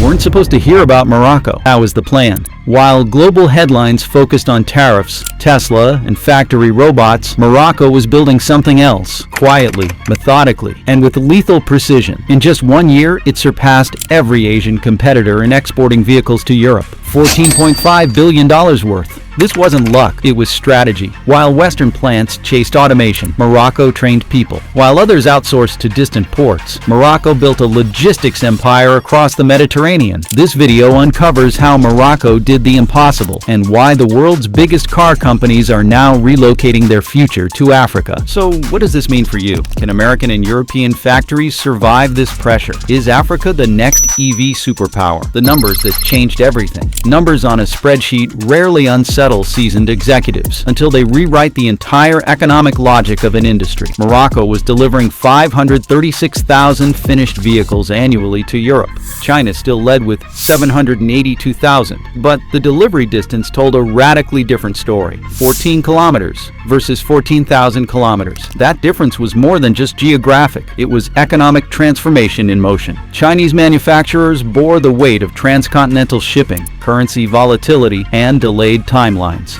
weren't supposed to hear about Morocco. That was the plan. While global headlines focused on tariffs, Tesla, and factory robots, Morocco was building something else, quietly, methodically, and with lethal precision. In just 1 year, it surpassed every Asian competitor in exporting vehicles to Europe. $14.5 billion worth. This wasn't luck, it was strategy. While Western plants chased automation, Morocco trained people. While others outsourced to distant ports, Morocco built a logistics empire across the Mediterranean. This video uncovers how Morocco did the impossible and why the world's biggest car companies are now relocating their future to Africa. So what does this mean for you? Can American and European factories survive this pressure? Is Africa the next EV superpower? The numbers that changed everything. Numbers on a spreadsheet rarely unsettle seasoned executives until they rewrite the entire economic logic of an industry. Morocco was delivering 536,000 finished vehicles annually to Europe. China still led with 782,000, but the delivery distance told a radically different story. 14 kilometers versus 14,000 kilometers. That difference was more than just geographic. It was economic transformation in motion. Chinese manufacturers bore the weight of transcontinental shipping, currency volatility, and delayed timelines.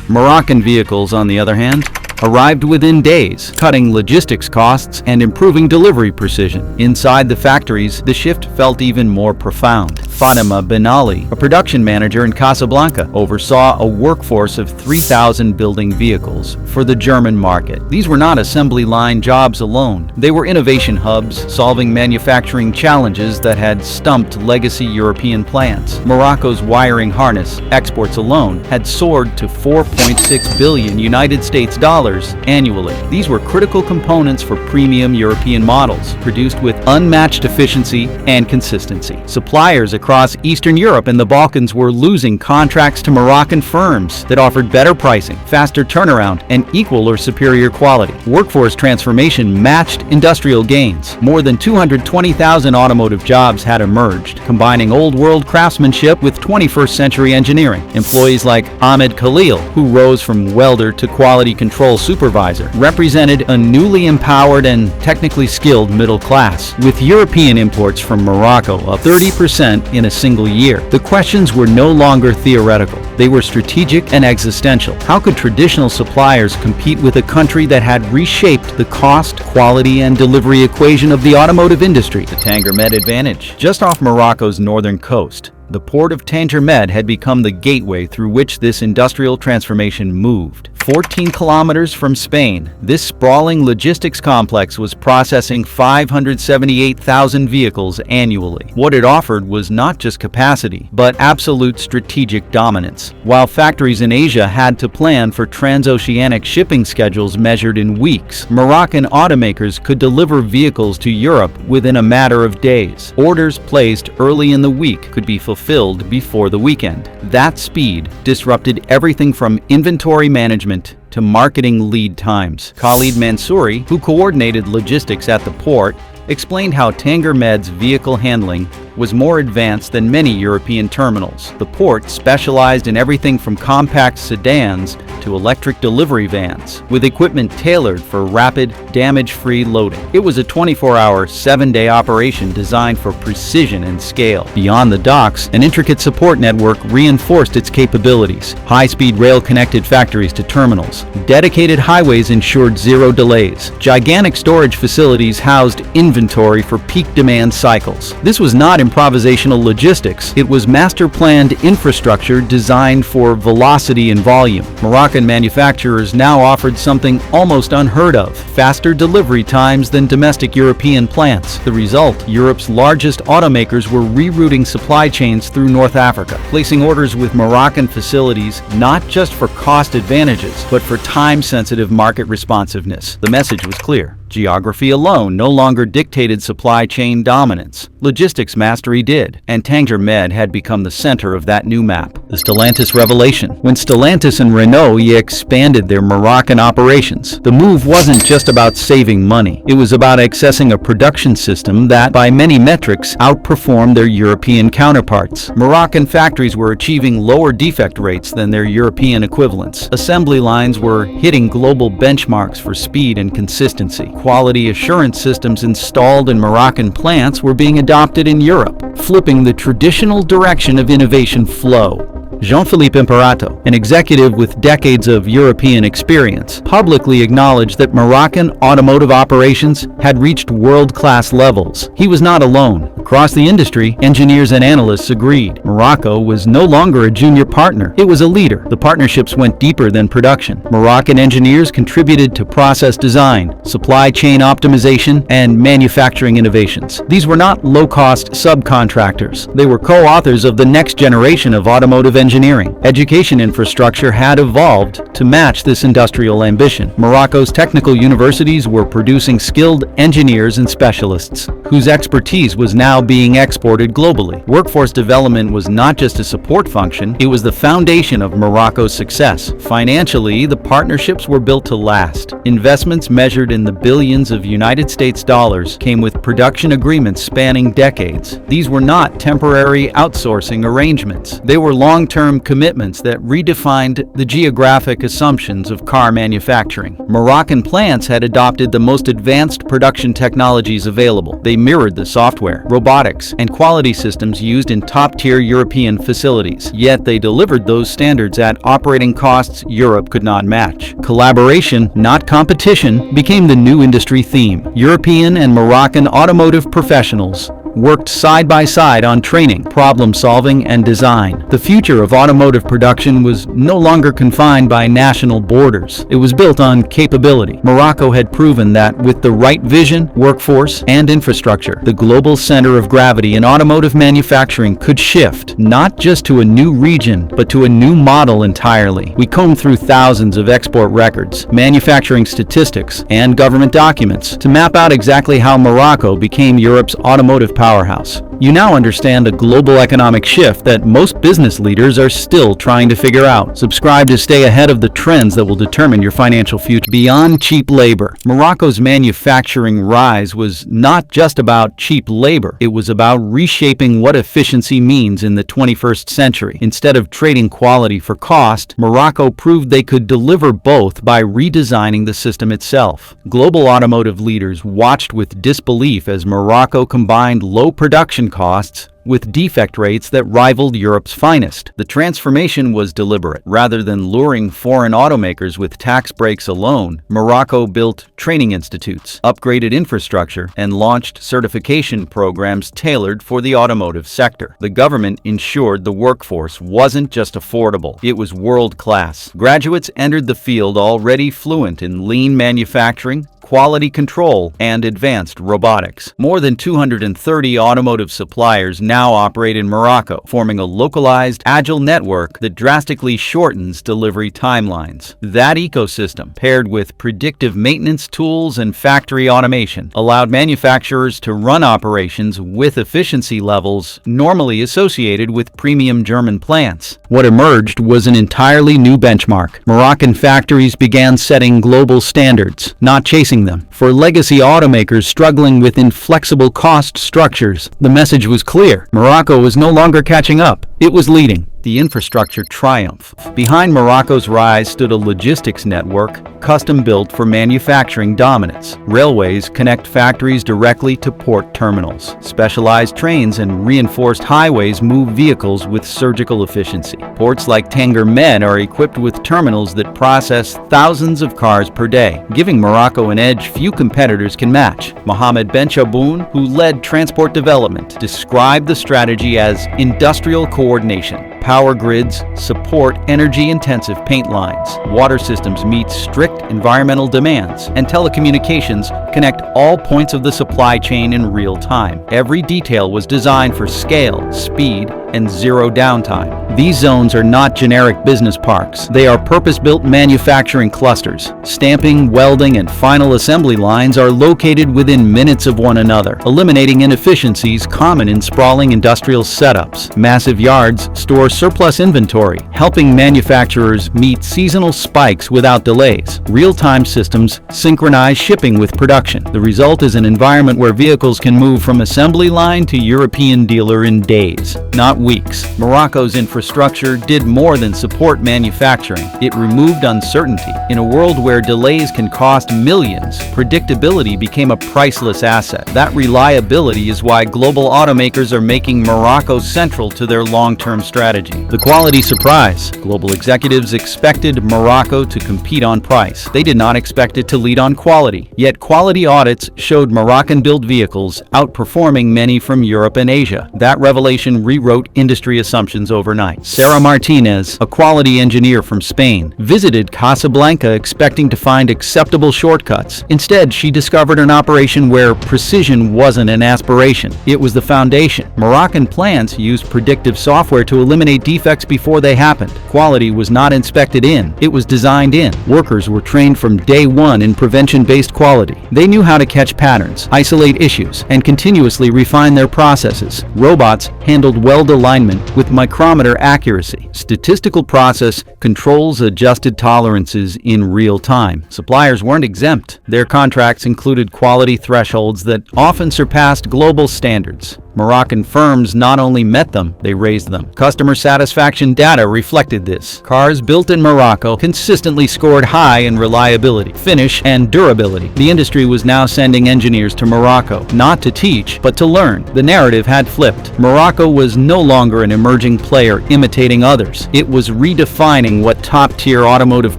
Moroccan vehicles, on the other hand, arrived within days, cutting logistics costs and improving delivery precision. Inside the factories, the shift felt even more profound. Fatima Ben Ali, a production manager in Casablanca, oversaw a workforce of 3,000 building vehicles for the German market. These were not assembly line jobs alone. They were innovation hubs, solving manufacturing challenges that had stumped legacy European plants. Morocco's wiring harness exports alone had soared to $4.6 billion United States dollars annually. These were critical components for premium European models, produced with unmatched efficiency and consistency. Suppliers across Eastern Europe and the Balkans were losing contracts to Moroccan firms that offered better pricing, faster turnaround, and equal or superior quality. Workforce transformation matched industrial gains. More than 220,000 automotive jobs had emerged, combining old-world craftsmanship with 21st century engineering. Employees like Ahmed Khalil, who rose from welder to quality control supervisor, represented a newly empowered and technically skilled middle class. With European imports from Morocco up 30% in a single year, the questions were no longer theoretical. They were strategic and existential. How could traditional suppliers compete with a country that had reshaped the cost, quality, and delivery equation of the automotive industry? The Tanganger Advantage. Just off Morocco's northern coast, the port of Tanganger had become the gateway through which this industrial transformation moved. 14 kilometers from Spain, this sprawling logistics complex was processing 578,000 vehicles annually. What it offered was not just capacity, but absolute strategic dominance. While factories in Asia had to plan for transoceanic shipping schedules measured in weeks, Moroccan automakers could deliver vehicles to Europe within a matter of days. Orders placed early in the week could be fulfilled before the weekend. That speed disrupted everything from inventory management to marketing lead times. Khalid Mansouri, who coordinated logistics at the port, explained how Tangermed's vehicle handling was more advanced than many European terminals. The port specialized in everything from compact sedans to electric delivery vans, with equipment tailored for rapid, damage-free loading. It was a 24-hour, 7-day operation designed for precision and scale. Beyond the docks, an intricate support network reinforced its capabilities. High-speed rail connected factories to terminals. Dedicated highways ensured zero delays. Gigantic storage facilities housed inventory for peak demand cycles. This was not improvisational logistics. It was master-planned infrastructure designed for velocity and volume. Moroccan manufacturers now offered something almost unheard of: faster delivery times than domestic European plants. The result: Europe's largest automakers were rerouting supply chains through North Africa, placing orders with Moroccan facilities not just for cost advantages, but for time-sensitive market responsiveness. The message was clear. Geography alone no longer dictated supply chain dominance. Logistics mastery did, and Tanganger had become the center of that new map. The Stalantis Revelation. When Stalantis and Renault expanded their Moroccan operations, the move wasn't just about saving money. It was about accessing a production system that, by many metrics, outperformed their European counterparts. Moroccan factories were achieving lower defect rates than their European equivalents. Assembly lines were hitting global benchmarks for speed and consistency. quality assurance systems installed in Moroccan plants were being adopted in Europe, flipping the traditional direction of innovation flow. Jean-Philippe Imperato, an executive with decades of European experience, publicly acknowledged that Moroccan automotive operations had reached world-class levels. He was not alone. Across the industry, engineers and analysts agreed. Morocco was no longer a junior partner. It was a leader. The partnerships went deeper than production. Moroccan engineers contributed to process design, supply chain optimization, and manufacturing innovations. These were not low-cost subcontractors. They were co-authors of the next generation of automotive engineering. Education infrastructure had evolved to match this industrial ambition. Morocco's technical universities were producing skilled engineers and specialists, whose expertise was now being exported globally. Workforce development was not just a support function, it was the foundation of Morocco's success. Financially, the partnerships were built to last. Investments measured in the billions of United States dollars came with production agreements spanning decades. These were not temporary outsourcing arrangements. They were long-term commitments that redefined the geographic assumptions of car manufacturing. Moroccan plants had adopted the most advanced production technologies available. They mirrored the software, robotics, and quality systems used in top-tier European facilities. Yet they delivered those standards at operating costs Europe could not match. Collaboration, not competition, became the new industry theme. European and Moroccan automotive professionals worked side by side on training, problem solving, and design. The future of automotive production was no longer confined by national borders. It was built on capability. Morocco had proven that with the right vision, workforce, and infrastructure, the global center of gravity in automotive manufacturing could shift, not just to a new region, but to a new model entirely. We combed through thousands of export records, manufacturing statistics, and government documents to map out exactly how Morocco became Europe's automotive powerhouse. You now understand a global economic shift that most business leaders are still trying to figure out. Subscribe to stay ahead of the trends that will determine your financial future. Beyond cheap labor, Morocco's manufacturing rise was not just about cheap labor. It was about reshaping what efficiency means in the 21st century. Instead of trading quality for cost, Morocco proved they could deliver both by redesigning the system itself. Global automotive leaders watched with disbelief as Morocco combined low production costs with defect rates that rivaled Europe's finest. The transformation was deliberate. Rather than luring foreign automakers with tax breaks alone, Morocco built training institutes, upgraded infrastructure, and launched certification programs tailored for the automotive sector. The government ensured the workforce wasn't just affordable, it was world-class. Graduates entered the field already fluent in lean manufacturing, quality control, and advanced robotics. More than 230 automotive suppliers now operate in Morocco, forming a localized, agile network that drastically shortens delivery timelines. That ecosystem, paired with predictive maintenance tools and factory automation, allowed manufacturers to run operations with efficiency levels normally associated with premium German plants. What emerged was an entirely new benchmark. Moroccan factories began setting global standards, not chasing them. For legacy automakers struggling with inflexible cost structures, the message was clear. Morocco was no longer catching up. It was leading. The infrastructure triumph. Behind Morocco's rise stood a logistics network custom-built for manufacturing dominance. Railways connect factories directly to port terminals. Specialized trains and reinforced highways move vehicles with surgical efficiency. Ports like Tanganger Med are equipped with terminals that process thousands of cars per day, giving Morocco an edge few competitors can match. Mohamed Ben Chaboun, who led transport development, described the strategy as industrial coordination. Power grids support energy-intensive paint lines. Water systems meet strict environmental demands, and telecommunications connect all points of the supply chain in real time. Every detail was designed for scale, speed, and zero downtime. These zones are not generic business parks. They are purpose-built manufacturing clusters. Stamping, welding, and final assembly lines are located within minutes of one another, eliminating inefficiencies common in sprawling industrial setups. Massive yards store surplus inventory, helping manufacturers meet seasonal spikes without delays. Real-time systems synchronize shipping with production. The result is an environment where vehicles can move from assembly line to European dealer in days, not weeks. Morocco's infrastructure infrastructure did more than support manufacturing. It removed uncertainty. In a world where delays can cost millions, predictability became a priceless asset. That reliability is why global automakers are making Morocco central to their long-term strategy. The quality surprise. Global executives expected Morocco to compete on price. They did not expect it to lead on quality. Yet quality audits showed Moroccan-built vehicles outperforming many from Europe and Asia. That revelation rewrote industry assumptions overnight. Sarah Martinez, a quality engineer from Spain, visited Casablanca expecting to find acceptable shortcuts. Instead, she discovered an operation where precision wasn't an aspiration. It was the foundation. Moroccan plants used predictive software to eliminate defects before they happened. Quality was not inspected in, it was designed in. Workers were trained from day one in prevention-based quality. They knew how to catch patterns, isolate issues, and continuously refine their processes. Robots handled weld alignment with micrometer accuracy. Statistical process controls adjusted tolerances in real time. Suppliers weren't exempt. Their contracts included quality thresholds that often surpassed global standards. Moroccan firms not only met them, they raised them. Customer satisfaction data reflected this. Cars built in Morocco consistently scored high in reliability, finish, and durability. The industry was now sending engineers to Morocco, not to teach, but to learn. The narrative had flipped. Morocco was no longer an emerging player imitating others. It was redefining what top-tier automotive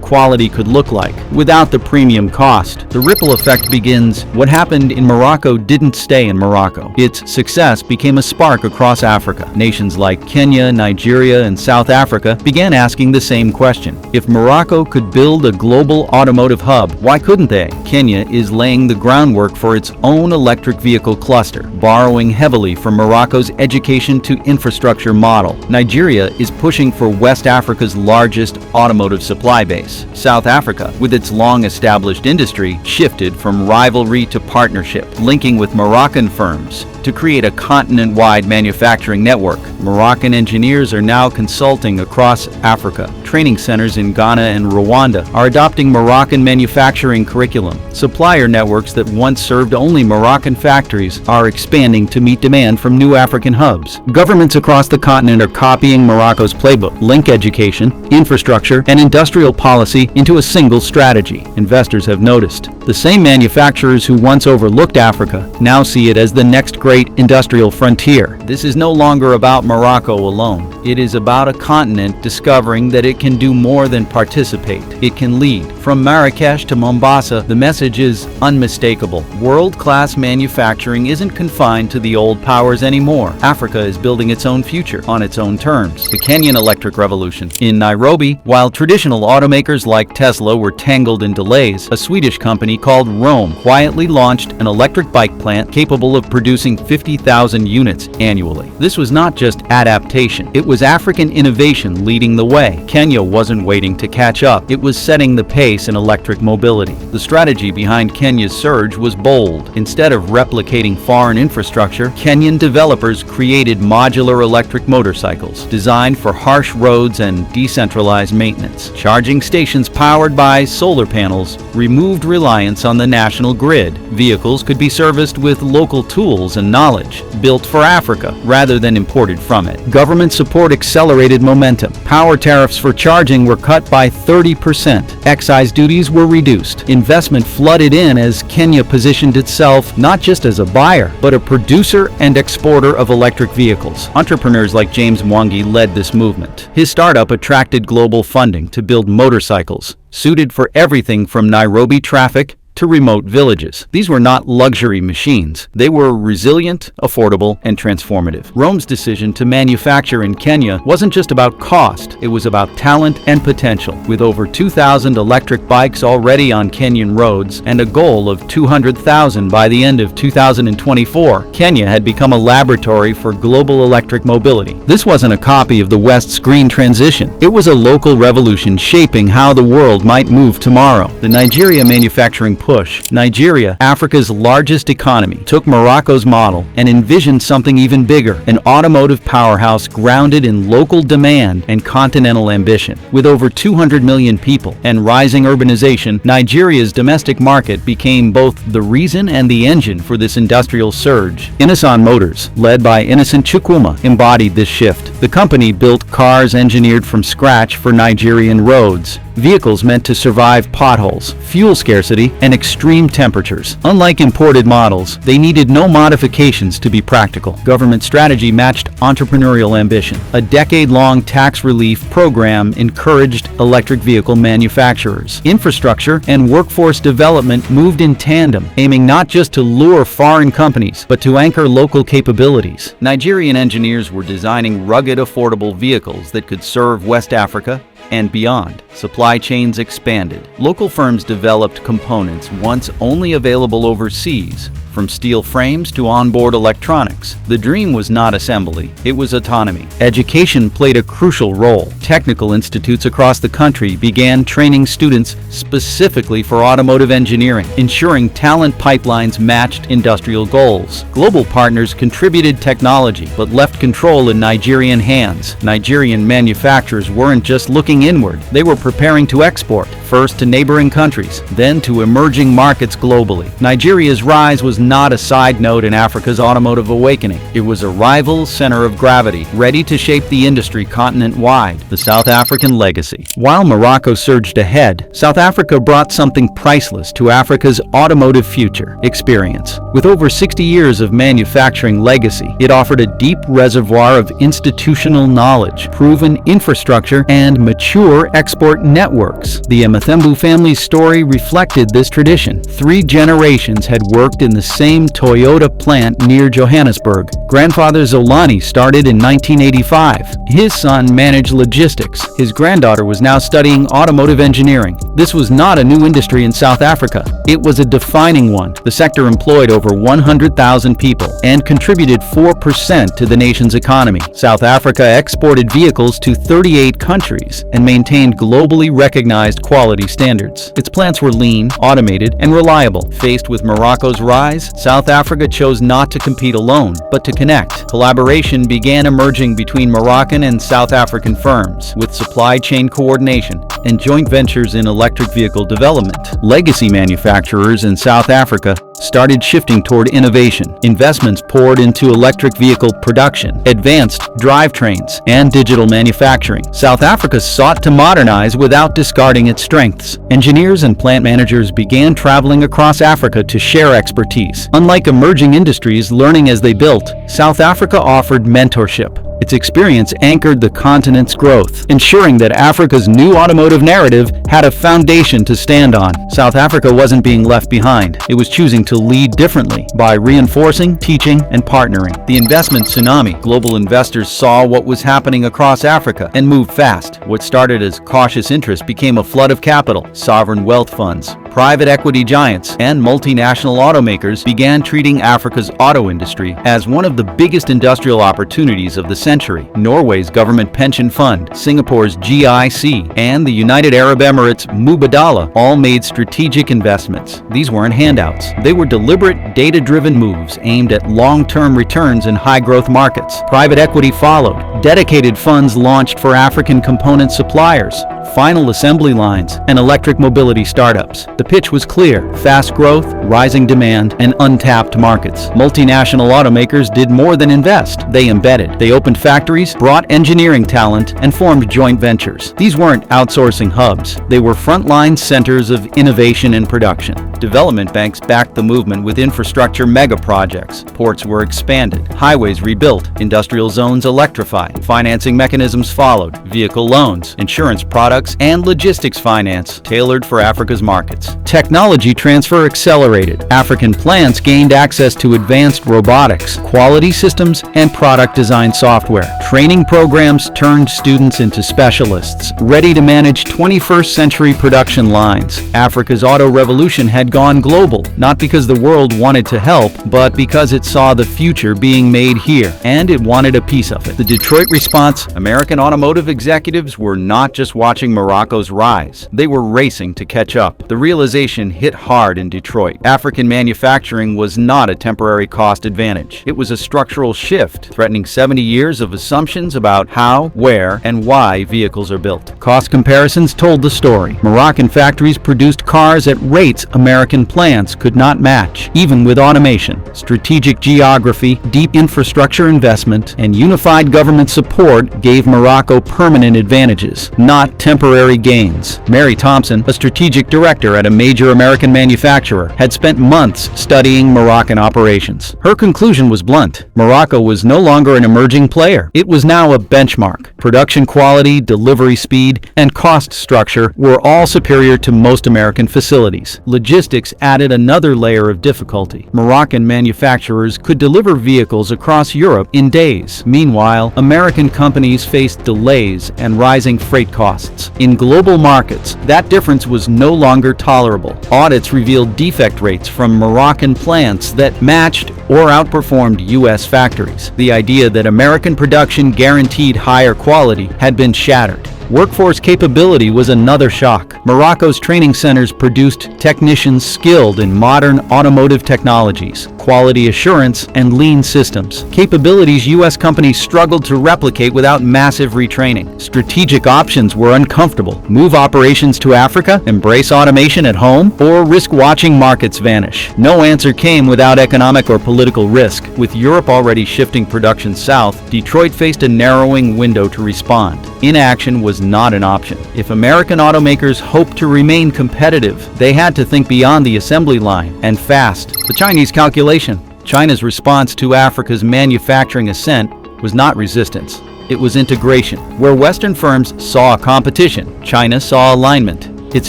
quality could look like, without the premium cost. The ripple effect begins. What happened in Morocco didn't stay in Morocco. Its success became a spark across Africa. Nations like Kenya, Nigeria, and South Africa began asking the same question. If Morocco could build a global automotive hub, why couldn't they? Kenya is laying the groundwork for its own electric vehicle cluster, borrowing heavily from Morocco's education to infrastructure model. Nigeria is pushing for West Africa's largest automotive supply base. South Africa, with its long-established industry, shifted from rivalry to partnership, linking with Moroccan firms to create a continent-wide manufacturing network. Moroccan engineers are now consulting across Africa. Training centers in Ghana and Rwanda are adopting Moroccan manufacturing curriculum. Supplier networks that once served only Moroccan factories are expanding to meet demand from new African hubs. Governments across the continent are copying Morocco's playbook, link education, infrastructure, and industrial policy into a single strategy. Investors have noticed. The same manufacturers who once overlooked Africa now see it as the next great industrial frontier. This is no longer about Morocco alone. It is about a continent discovering that it can do more than participate. It can lead. From Marrakesh to Mombasa, the message is unmistakable. World-class manufacturing isn't confined to the old powers anymore. Africa is building its own future on its own terms. The Kenyan electric revolution. In Nairobi, while traditional automakers like Tesla were tangled in delays, a Swedish company called Rome quietly launched an electric bike plant capable of producing 50,000 units annually. This was not just adaptation. It was African innovation leading the way. Kenya wasn't waiting to catch up. It was setting the pace in electric mobility. The strategy behind Kenya's surge was bold. Instead of replicating foreign infrastructure, Kenyan developers created modular electric motorcycles designed for harsh roads and decentralized maintenance. Charging stations powered by solar panels removed reliance on the national grid. Vehicles could be serviced with local tools and knowledge, built for Africa rather than imported from it. Government support accelerated momentum. Power tariffs for charging were cut by 30%. Excise duties were reduced. Investment flooded in as Kenya positioned itself not just as a buyer, but a producer and exporter of electric vehicles. Entrepreneurs like James Mwangi led this movement. His startup attracted global funding to build motorcycles, suited for everything from Nairobi traffic to remote villages. These were not luxury machines. They were resilient, affordable, and transformative. Rome's decision to manufacture in Kenya wasn't just about cost, it was about talent and potential. With over 2,000 electric bikes already on Kenyan roads and a goal of 200,000 by the end of 2024, Kenya had become a laboratory for global electric mobility. This wasn't a copy of the West's green transition. It was a local revolution shaping how the world might move tomorrow. The Nigeria manufacturing push. Nigeria, Africa's largest economy, took Morocco's model and envisioned something even bigger, an automotive powerhouse grounded in local demand and continental ambition. With over 200 million people and rising urbanization, Nigeria's domestic market became both the reason and the engine for this industrial surge. Innocent Motors, led by Innocent Chukwuma, embodied this shift. The company built cars engineered from scratch for Nigerian roads, vehicles meant to survive potholes, fuel scarcity, and extreme temperatures. Unlike imported models, they needed no modifications to be practical. Government strategy matched entrepreneurial ambition. A decade-long tax relief program encouraged electric vehicle manufacturers. Infrastructure and workforce development moved in tandem, aiming not just to lure foreign companies, but to anchor local capabilities. Nigerian engineers were designing rugged, affordable vehicles that could serve West Africa and beyond. Supply chains expanded. Local firms developed components once only available overseas, from steel frames to onboard electronics. The dream was not assembly, it was autonomy. Education played a crucial role. Technical institutes across the country began training students specifically for automotive engineering, ensuring talent pipelines matched industrial goals. Global partners contributed technology, but left control in Nigerian hands. Nigerian manufacturers weren't just looking inward, they were preparing to export, first to neighboring countries, then to emerging markets globally. Nigeria's rise was not a side note in Africa's automotive awakening. It was a rival center of gravity, ready to shape the industry continent-wide. The South African legacy. While Morocco surged ahead, South Africa brought something priceless to Africa's automotive future: experience. With over 60 years of manufacturing legacy, it offered a deep reservoir of institutional knowledge, proven infrastructure, and mature export networks. The Mthembu family's story reflected this tradition. 3 generations had worked in the same Toyota plant near Johannesburg. Grandfather Zolani started in 1985. His son managed logistics. His granddaughter was now studying automotive engineering. This was not a new industry in South Africa. It was a defining one. The sector employed over 100,000 people and contributed 4% to the nation's economy. South Africa exported vehicles to 38 countries and maintained globally recognized quality standards. Its plants were lean, automated, and reliable. Faced with Morocco's rise, South Africa chose not to compete alone, but to connect. Collaboration began emerging between Moroccan and South African firms, with supply chain coordination and joint ventures in electric vehicle development. Legacy manufacturers in South Africa started shifting toward innovation. Investments poured into electric vehicle production, advanced drivetrains, and digital manufacturing. South Africa sought to modernize without discarding its strengths. Engineers and plant managers began traveling across Africa to share expertise. Unlike emerging industries learning as they built, South Africa offered mentorship. Its experience anchored the continent's growth, ensuring that Africa's new automotive narrative had a foundation to stand on. South Africa wasn't being left behind. It was choosing to lead differently by reinforcing, teaching, and partnering. The investment tsunami. Global investors saw what was happening across Africa and moved fast. What started as cautious interest became a flood of capital. Sovereign wealth funds, private equity giants, and multinational automakers began treating Africa's auto industry as one of the biggest industrial opportunities of the century. Norway's government pension fund, Singapore's GIC, and the United Arab Emirates' Mubadala all made strategic investments. These weren't handouts. They were deliberate, data-driven moves aimed at long-term returns in high-growth markets. Private equity followed. Dedicated funds launched for African component suppliers, final assembly lines, and electric mobility startups. The pitch was clear: fast growth, rising demand, and untapped markets. Multinational automakers did more than invest. They embedded. They opened factories, brought engineering talent, and formed joint ventures. These weren't outsourcing hubs. They were frontline centers of innovation and production. Development banks backed the movement with infrastructure mega projects. Ports were expanded, highways rebuilt, industrial zones electrified. Financing mechanisms followed: vehicle loans, insurance products, and logistics finance tailored for Africa's markets. Technology transfer accelerated. African plants gained access to advanced robotics, quality systems, and product design software. Training programs turned students into specialists, ready to manage 21st century production lines. Africa's auto revolution had gone global, not because the world wanted to help, but because it saw the future being made here, and it wanted a piece of it. The Detroit response: American automotive executives were not just watching Morocco's rise, they were racing to catch up. The real realization hit hard in Detroit. African manufacturing was not a temporary cost advantage. It was a structural shift, threatening 70 years of assumptions about how, where, and why vehicles are built. Cost comparisons told the story. Moroccan factories produced cars at rates American plants could not match, even with automation. Strategic geography, deep infrastructure investment, and unified government support gave Morocco permanent advantages, not temporary gains. Mary Thompson, a strategic director at a major American manufacturer, had spent months studying Moroccan operations. Her conclusion was blunt. Morocco was no longer an emerging player. It was now a benchmark. Production quality, delivery speed, and cost structure were all superior to most American facilities. Logistics added another layer of difficulty. Moroccan manufacturers could deliver vehicles across Europe in days. Meanwhile, American companies faced delays and rising freight costs. In global markets, that difference was no longer tolerable. Audits revealed defect rates from Moroccan plants that matched or outperformed U.S. factories. The idea that American production guaranteed higher quality had been shattered. Workforce capability was another shock. Morocco's training centers produced technicians skilled in modern automotive technologies, quality assurance, and lean systems. Capabilities U.S. companies struggled to replicate without massive retraining. Strategic options were uncomfortable. Move operations to Africa, embrace automation at home, or risk watching markets vanish. No answer came without economic or political risk. With Europe already shifting production south, Detroit faced a narrowing window to respond. Inaction was not an option. If American automakers hoped to remain competitive, they had to think beyond the assembly line, and fast. The Chinese calculation. China's response to Africa's manufacturing ascent was not resistance. It was integration. Where Western firms saw competition, China saw alignment. Its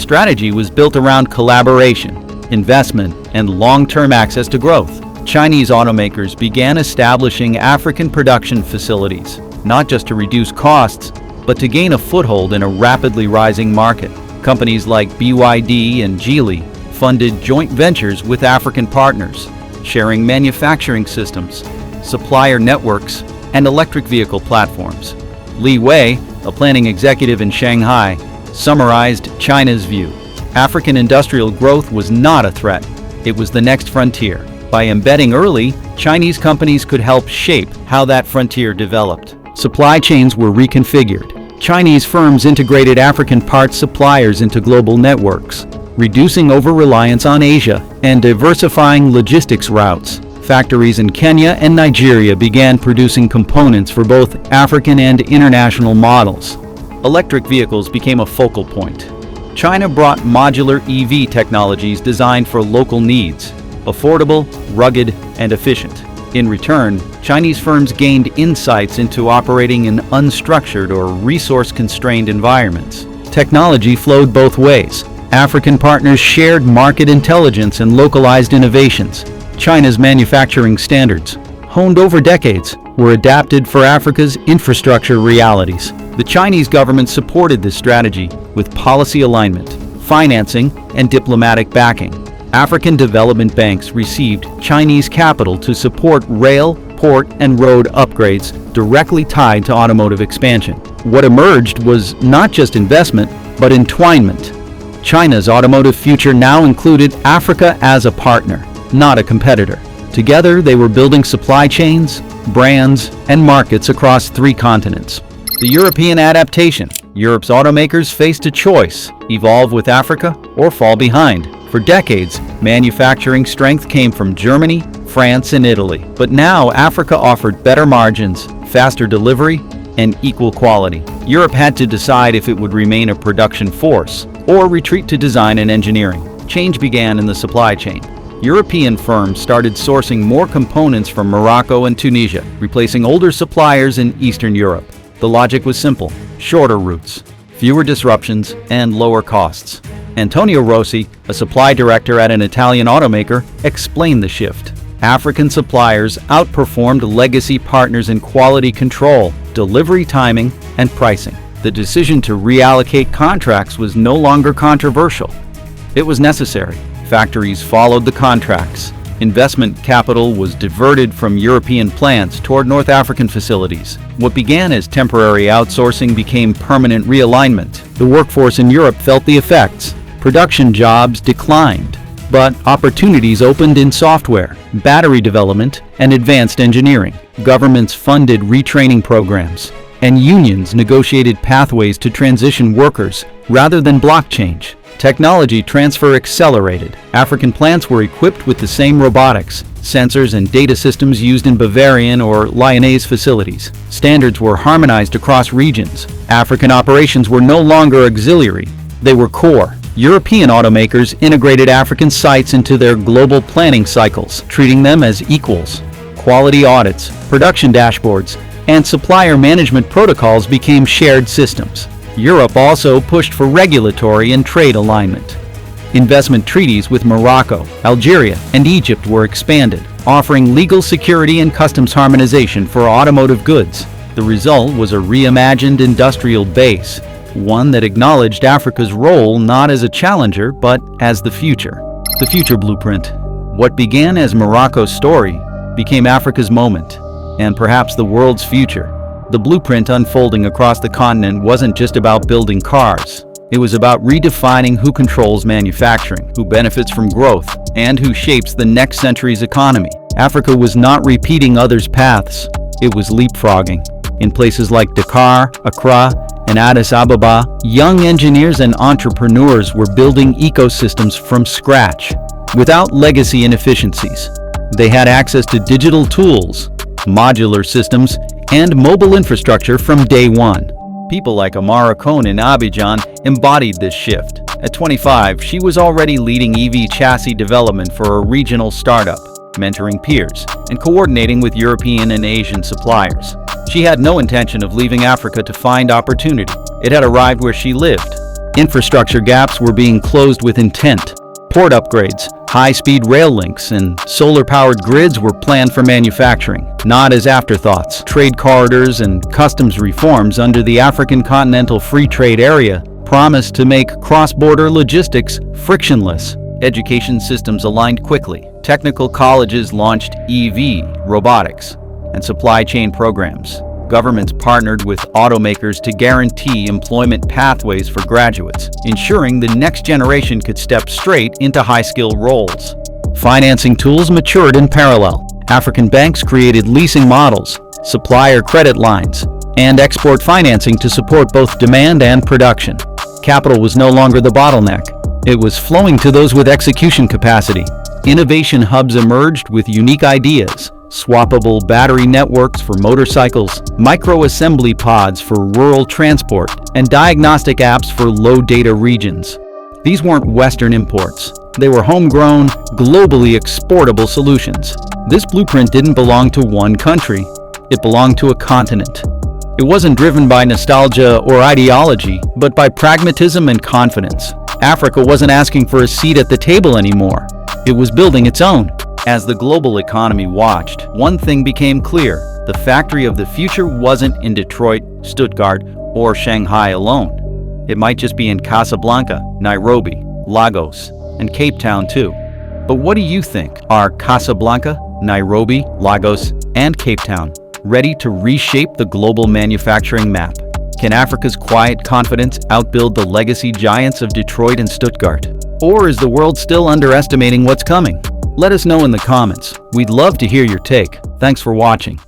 strategy was built around collaboration, investment, and long-term access to growth. Chinese automakers began establishing African production facilities, not just to reduce costs, but to gain a foothold in a rapidly rising market. Companies like BYD and Geely funded joint ventures with African partners, sharing manufacturing systems, supplier networks, and electric vehicle platforms. Li Wei, a planning executive in Shanghai, summarized China's view. African industrial growth was not a threat. It was the next frontier. By embedding early, Chinese companies could help shape how that frontier developed. Supply chains were reconfigured. Chinese firms integrated African parts suppliers into global networks, reducing over-reliance on Asia and diversifying logistics routes. Factories in Kenya and Nigeria began producing components for both African and international models. Electric vehicles became a focal point. China brought modular EV technologies designed for local needs, affordable, rugged, and efficient. In return, Chinese firms gained insights into operating in unstructured or resource-constrained environments. Technology flowed both ways. African partners shared market intelligence and localized innovations. China's manufacturing standards, honed over decades, were adapted for Africa's infrastructure realities. The Chinese government supported this strategy with policy alignment, financing, and diplomatic backing. African development banks received Chinese capital to support rail, port, and road upgrades directly tied to automotive expansion. What emerged was not just investment, but entwinement. China's automotive future now included Africa as a partner, not a competitor. Together, they were building supply chains, brands, and markets across 3 continents. The European Adaptation. Europe's automakers faced a choice: evolve with Africa or fall behind. For decades, manufacturing strength came from Germany, France, and Italy. But now Africa offered better margins, faster delivery, and equal quality. Europe had to decide if it would remain a production force or retreat to design and engineering. Change began in the supply chain. European firms started sourcing more components from Morocco and Tunisia, replacing older suppliers in Eastern Europe. The logic was simple: shorter routes, fewer disruptions, and lower costs. Antonio Rossi, a supply director at an Italian automaker, explained the shift. African suppliers outperformed legacy partners in quality control, delivery timing, and pricing. The decision to reallocate contracts was no longer controversial. It was necessary. Factories followed the contracts. Investment capital was diverted from European plants toward North African facilities. What began as temporary outsourcing became permanent realignment. The workforce in Europe felt the effects. Production jobs declined, but opportunities opened in software, battery development, and advanced engineering. Governments funded retraining programs, and unions negotiated pathways to transition workers rather than block change. Technology transfer accelerated. African plants were equipped with the same robotics, sensors, and data systems used in Bavarian or Lyonnais facilities. Standards were harmonized across regions. African operations were no longer auxiliary, they were core. European automakers integrated African sites into their global planning cycles, treating them as equals. Quality audits, production dashboards, and supplier management protocols became shared systems. Europe also pushed for regulatory and trade alignment. Investment treaties with Morocco, Algeria, and Egypt were expanded, offering legal security and customs harmonization for automotive goods. The result was a reimagined industrial base, one that acknowledged Africa's role not as a challenger but as the future. The future blueprint. What began as Morocco's story became Africa's moment, and perhaps the world's future. The blueprint unfolding across the continent wasn't just about building cars. It was about redefining who controls manufacturing, who benefits from growth, and who shapes the next century's economy. Africa was not repeating others' paths, it was leapfrogging. In places like Dakar, Accra, and Addis Ababa, young engineers and entrepreneurs were building ecosystems from scratch, without legacy inefficiencies. They had access to digital tools, modular systems, and mobile infrastructure from day one. People like Amara Cohn in Abidjan embodied this shift. At 25, she was already leading EV chassis development for a regional startup, mentoring peers, and coordinating with European and Asian suppliers. She had no intention of leaving Africa to find opportunity. It had arrived where she lived. Infrastructure gaps were being closed with intent. Port upgrades, high-speed rail links, and solar-powered grids were planned for manufacturing, not as afterthoughts. Trade corridors and customs reforms under the African Continental Free Trade Area promised to make cross-border logistics frictionless. Education systems aligned quickly. Technical colleges launched EV, robotics, and supply chain programs. Governments partnered with automakers to guarantee employment pathways for graduates, ensuring the next generation could step straight into high-skill roles. Financing tools matured in parallel. African banks created leasing models, supplier credit lines, and export financing to support both demand and production. Capital was no longer the bottleneck. It was flowing to those with execution capacity. Innovation hubs emerged with unique ideas. Swappable battery networks for motorcycles, micro-assembly pods for rural transport, and diagnostic apps for low-data regions. These weren't Western imports. They were homegrown, globally exportable solutions. This blueprint didn't belong to one country. It belonged to a continent. It wasn't driven by nostalgia or ideology, but by pragmatism and confidence. Africa wasn't asking for a seat at the table anymore. It was building its own. As the global economy watched, one thing became clear. The factory of the future wasn't in Detroit, Stuttgart, or Shanghai alone. It might just be in Casablanca, Nairobi, Lagos, and Cape Town too. But what do you think? Are Casablanca, Nairobi, Lagos, and Cape Town ready to reshape the global manufacturing map? Can Africa's quiet confidence outbuild the legacy giants of Detroit and Stuttgart? Or is the world still underestimating what's coming? Let us know in the comments. We'd love to hear your take. Thanks for watching.